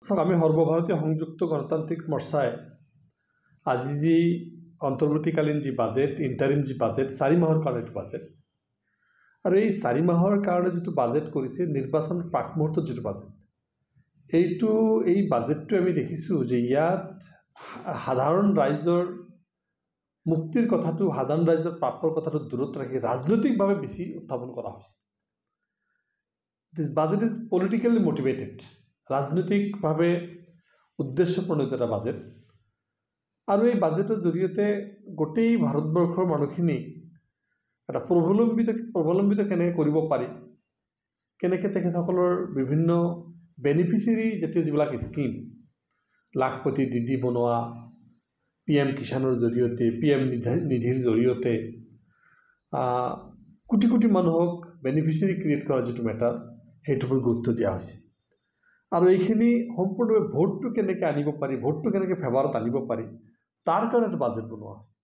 চাওক, আমি সৰ্বভাৰতীয় সংযুক্ত গণতান্ত্ৰিক মৰ্চাই আজি যি অন্তৰ্বৰ্তীকালীন যি বাজেট, ইণ্টাৰিম যি বাজেট, 4 মাহৰ কাৰণে এইটো বাজেট, আৰু এই 4 মাহৰ কাৰণে যিটো বাজেট কৰিছে, নিৰ্বাচন প্ৰাক মুহূৰ্তত যিটো বাজেট, এই বাজেটটো আমি দেখিছোঁ যে ইয়াত সাধাৰণ ৰাইজৰ মুক্তিৰ কথাটো, সাধাৰণ ৰাইজৰ প্ৰাপ্যৰ কথাটো দূৰত ৰাখি ৰাজনৈতিকভাৱে বেছি উত্থাপন কৰা হৈছে। দিছ বাজেট ইজ পলিটিকেলি মটিভেটেড, ৰাজনৈতিকভাৱে উদ্দেশ্যপ্ৰণোদিত এটা বাজেট। আৰু এই বাজেটৰ জৰিয়তে গোটেই ভাৰতবৰ্ষৰ মানুহখিনি এটা প্ৰৱলম্বিত কেনেকৈ কৰিব পাৰি, কেনেকৈ তেখেতসকলৰ বিভিন্ন বেনিফিচিয়াৰী জাতীয় যিবিলাক স্কিম, লাখপতি দিদি বনোৱা, PM কিষাণৰ জৰিয়তে, PM নিধিৰ জৰিয়তে কোটি কোটি মানুহক বেনিফিচিয়াৰী ক্ৰিয়েট কৰা যিটো মেটাৰ, সেইটোৰ ওপৰত গুৰুত্ব দিয়া হৈছে। আৰু এইখিনি সম্পূৰ্ণভাৱে ভোটটো কেনেকৈ আনিব পাৰি, ভোটটো কেনেকৈ ফেভাৰত আনিব পাৰি, তাৰ কাৰণে এটা বাজেট বনোৱা হৈছে।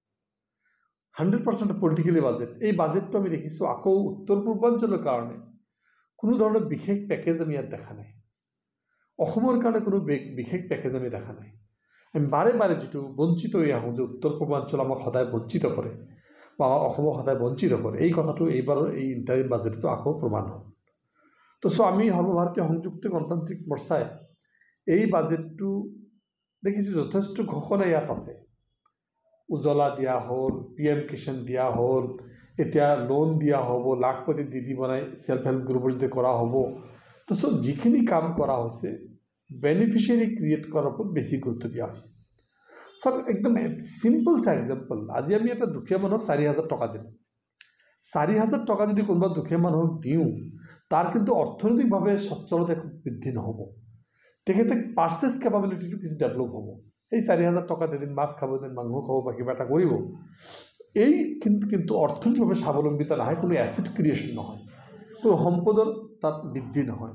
100% পলিটিকেলি বাজেট। এই বাজেটটো আমি দেখিছোঁ আকৌ উত্তৰ পূৰ্বাঞ্চলৰ কাৰণে কোনো ধৰণৰ বিশেষ পেকেজ আমি ইয়াত দেখা নাই। অসমৰ কাৰণে কোনো বিশেষ পেকেজ আমি দেখা নাই। আমি বাৰে বাৰে যিটো বঞ্চিত হৈ আহোঁ যে উত্তৰ পূৰ্বাঞ্চল আমাক সদায় বঞ্চিত কৰে বা অসমক সদায় বঞ্চিত কৰে, এই কথাটো এইবাৰৰ এই ইণ্টাৰিম বাজেটটো আকৌ প্ৰমাণ হ'ল। তো আমি সৰ্বভাৰতীয় সংযুক্ত গণতান্ত্ৰিক মৰ্চাই এই বাজেটটো দেখিছোঁ যথেষ্ট ঘোষণা ইয়াত আছে। উজ্জ্বলা দিয়া হ'ল, PM কিষাণ দিয়া হ'ল, এতিয়া লোন দিয়া হ'ব, লাখপতি দিদি বনাই সেল্ফ হেল্প গ্ৰুপৰ যদি কৰা হ'ব। তো যিখিনি কাম কৰা হৈছে, বেনিফিচিয়াৰী ক্ৰিয়েট কৰাৰ ওপৰত বেছি গুৰুত্ব দিয়া হৈছে। চাওক, একদম চিম্পল এক্সাম্পল, আজি আমি এটা দুখীয়া মানুহক 4,000 টকা দিলোঁ। 4,000 টকা যদি কোনোবা দুখীয়া মানুহক দিওঁ, তাৰ কিন্তু অৰ্থনৈতিকভাৱে সচ্ছলতা বৃদ্ধি নহ'ব। তেখেতে পাৰ্চেছ কেপাবিলিটিটো কিছু ডেভেলপ হ'ব। এই 4,000 টকাত এদিন মাছ খাব, এদিন মাংস খাব বা কিবা এটা কৰিব। এই কিন্তু অৰ্থনৈতিকভাৱে স্বাৱলম্বিতা নাহে, কোনো এছেট ক্ৰিয়েশ্যন নহয়, কোনো সম্পদৰ তাত বৃদ্ধি নহয়।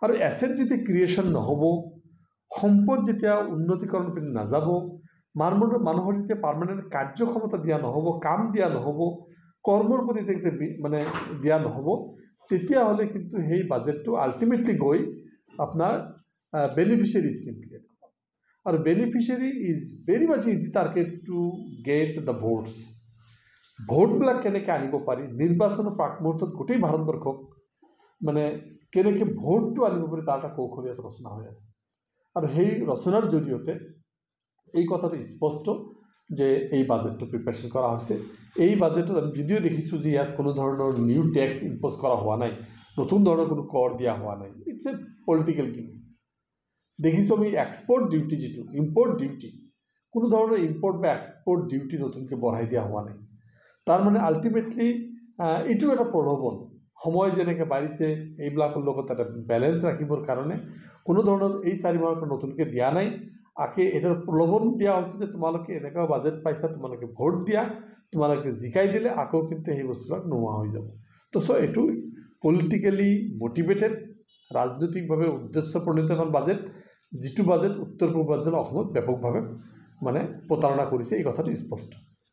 আৰু এছেট যেতিয়া ক্ৰিয়েশ্যন নহ'ব, সম্পদ যেতিয়া উন্নতিকৰণ পিনে নাযাব, মানুহৰ যেতিয়া পাৰ্মানেণ্ট কাৰ্যক্ষমতা দিয়া নহ'ব, কাম দিয়া নহ'ব, কৰ্মৰ প্ৰতি মানে দিয়া নহ'ব, তেতিয়াহ'লে কিন্তু সেই বাজেটটো আল্টিমেটলি গৈ আপোনাৰ বেনিফিচিয়াৰী স্কিম ক্ৰিয়েট কৰিব। আৰু beneficiary is very much easy target to get the votes. ভোটবিলাক কেনেকৈ আনিব পাৰি, নিৰ্বাচনৰ প্ৰাক মুহূৰ্তত গোটেই ভাৰতবৰ্ষক মানে কেনেকৈ ভোটটো আনিব পাৰি, তাৰ এটা কৌশলীয়তা ৰচনা হৈ আছে। আৰু সেই ৰচনাৰ জৰিয়তে এই কথাটো স্পষ্ট যে এই বাজেটটো প্ৰিপেৰেশ্যন কৰা হৈছে। এই বাজেটত আমি যদিও দেখিছোঁ যে ইয়াত কোনো ধৰণৰ নিউ টেক্স ইম্প'জ কৰা হোৱা নাই, নতুন ধৰণৰ কোনো কৰ দিয়া হোৱা নাই, ইটছ এ পলিটিকেল গেম। দেখিছোঁ আমি এক্সপৰ্ট ডিউটি, যিটো ইম্পৰ্ট ডিউটি, কোনো ধৰণৰ ইম্পৰ্ট বা এক্সপৰ্ট ডিউটি নতুনকৈ বঢ়াই দিয়া হোৱা নাই। তাৰমানে আল্টিমেটলি এইটো এটা প্ৰলোভন, সময় যেনেকৈ বাঢ়িছে এইবিলাকৰ লগত এটা বেলেঞ্চ ৰাখিবৰ কাৰণে কোনো ধৰণৰ এই 4 মাহৰ পৰা নতুনকৈ দিয়া নাই। এটাৰ প্ৰলোভন দিয়া হৈছে যে তোমালোকে এনেকুৱা বাজেট পাইছা, তোমালোকে ভোট দিয়া, তোমালোকে জিকাই দিলে আকৌ কিন্তু সেই বস্তুবিলাক নোহোৱা হৈ যাব। তো এইটো পলিটিকেলি মটিভেটেড, ৰাজনৈতিকভাৱে উদ্দেশ্যপ্ৰণোদিত এখন বাজেট, যিটো বাজেট উত্তৰ পূৰ্বাঞ্চল অসমত ব্যাপকভাৱে মানে প্ৰতাৰণা কৰিছে, এই কথাটো স্পষ্ট।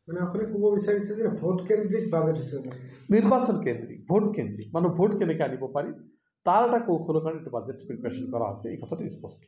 মানে আপুনি ক'ব বিচাৰিছে যে ভোট কেন্দ্ৰিক বাজেট হিচাপে, নিৰ্বাচন কেন্দ্ৰিক, ভোট কেন্দ্ৰিক, মানুহ ভোট কেনেকৈ আনিব পাৰি তাৰ এটা কৌশলৰ কাৰণে এইটো বাজেট প্ৰিপেৰেশ্যন কৰা হৈছে, এই কথাটো স্পষ্ট।